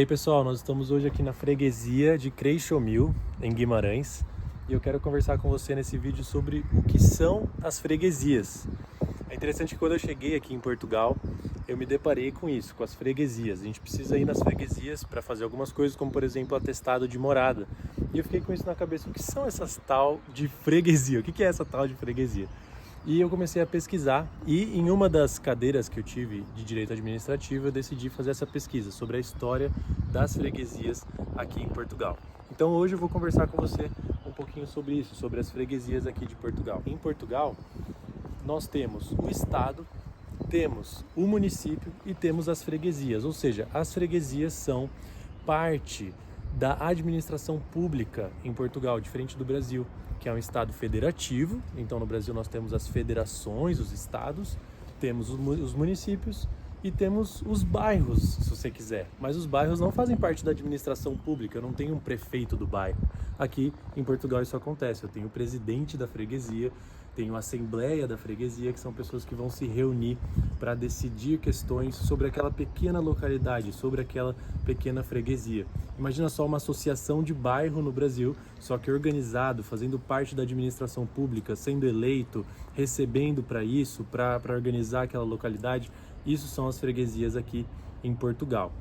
E aí pessoal, nós estamos hoje aqui na freguesia de Creixomil, em Guimarães, e eu quero conversar com você nesse vídeo sobre o que são as freguesias. É interessante que quando eu cheguei aqui em Portugal, eu me deparei com isso, com as freguesias. A gente precisa ir nas freguesias para fazer algumas coisas, como por exemplo atestado de morada. E eu fiquei com isso na cabeça, o que são essas tal de freguesia? O que é essa tal de freguesia? E eu comecei a pesquisar e em uma das cadeiras que eu tive de Direito Administrativo eu decidi fazer essa pesquisa sobre a história das freguesias aqui em Portugal. Então hoje eu vou conversar com você um pouquinho sobre isso, sobre as freguesias aqui de Portugal. Em Portugal nós temos o Estado, temos o município e temos as freguesias, ou seja, as freguesias são parte da administração pública em Portugal, diferente do Brasil, que é um estado federativo. Então no Brasil nós temos as federações, os estados, temos os municípios e temos os bairros, se você quiser. Mas os bairros não fazem parte da administração pública, eu não tenho um prefeito do bairro. Aqui em Portugal isso acontece, eu tenho o presidente da freguesia, tenho a assembleia da freguesia, que são pessoas que vão se reunir para decidir questões sobre aquela pequena localidade, sobre aquela pequena freguesia. Imagina só uma associação de bairro no Brasil, só que organizado, fazendo parte da administração pública, sendo eleito, recebendo para isso, para organizar aquela localidade. Isso são as freguesias aqui em Portugal.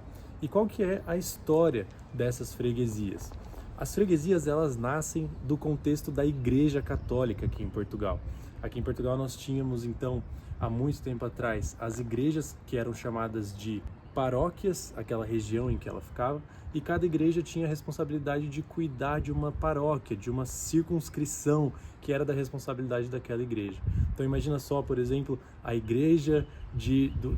E qual que é a história dessas freguesias? As freguesias, elas nascem do contexto da Igreja Católica aqui em Portugal. Aqui em Portugal nós tínhamos, então, há muito tempo atrás, as igrejas que eram chamadas de paróquias, aquela região em que ela ficava, e cada igreja tinha a responsabilidade de cuidar de uma paróquia, de uma circunscrição que era da responsabilidade daquela igreja. Então imagina só, por exemplo, a igreja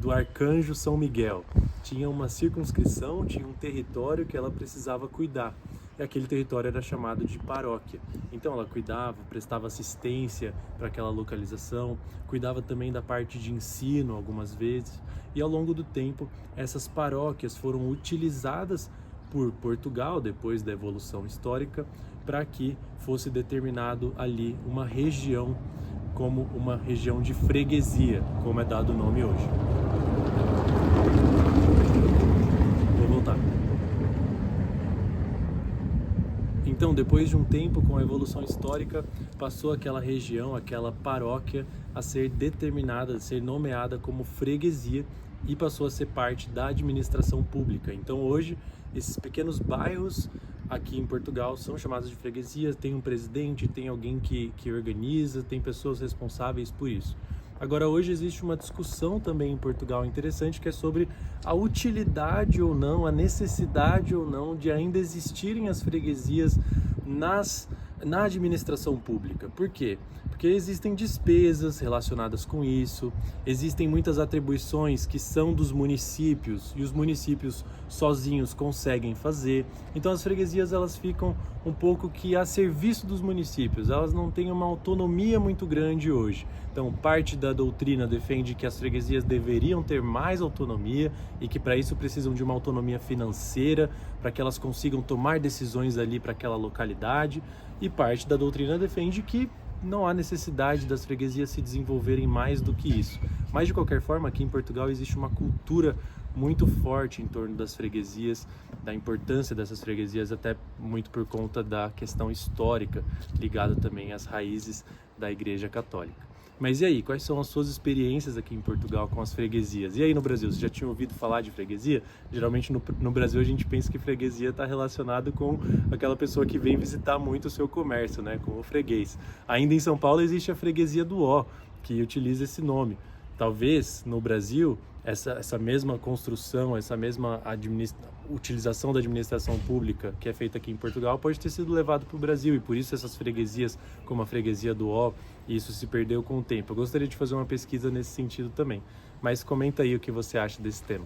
do Arcanjo São Miguel. Tinha uma circunscrição, tinha um território que ela precisava cuidar. E aquele território era chamado de paróquia. Então ela cuidava, prestava assistência para aquela localização, cuidava também da parte de ensino algumas vezes. E ao longo do tempo, essas paróquias foram utilizadas por Portugal, depois da evolução histórica, para que fosse determinado ali uma região como uma região de freguesia, como é dado o nome hoje. Vou voltar. Então, depois de um tempo, com a evolução histórica, passou aquela região, aquela paróquia, a ser determinada, a ser nomeada como freguesia e passou a ser parte da administração pública. Então, hoje, esses pequenos bairros aqui em Portugal são chamados de freguesias, tem um presidente, tem alguém que organiza, tem pessoas responsáveis por isso. Agora, hoje existe uma discussão também em Portugal interessante, que é sobre a utilidade ou não, a necessidade ou não de ainda existirem as freguesias na administração pública. Por quê? Porque existem despesas relacionadas com isso, existem muitas atribuições que são dos municípios e os municípios sozinhos conseguem fazer. Então as freguesias, elas ficam um pouco que a serviço dos municípios, elas não têm uma autonomia muito grande hoje. Então parte da doutrina defende que as freguesias deveriam ter mais autonomia e que para isso precisam de uma autonomia financeira, para que elas consigam tomar decisões ali para aquela localidade, e parte da doutrina defende que não há necessidade das freguesias se desenvolverem mais do que isso. Mas de qualquer forma, aqui em Portugal existe uma cultura muito forte em torno das freguesias, da importância dessas freguesias, até muito por conta da questão histórica ligada também às raízes da Igreja Católica. Mas e aí, quais são as suas experiências aqui em Portugal com as freguesias? E aí no Brasil, você já tinha ouvido falar de freguesia? Geralmente no Brasil a gente pensa que freguesia está relacionado com aquela pessoa que vem visitar muito o seu comércio, né? Com o freguês. Ainda em São Paulo existe a freguesia do Ó, que utiliza esse nome. Talvez no Brasil essa mesma construção, essa mesma utilização da administração pública que é feita aqui em Portugal pode ter sido levado para o Brasil, e por isso essas freguesias, como a freguesia do Ó, isso se perdeu com o tempo. Eu gostaria de fazer uma pesquisa nesse sentido também, mas comenta aí o que você acha desse tema.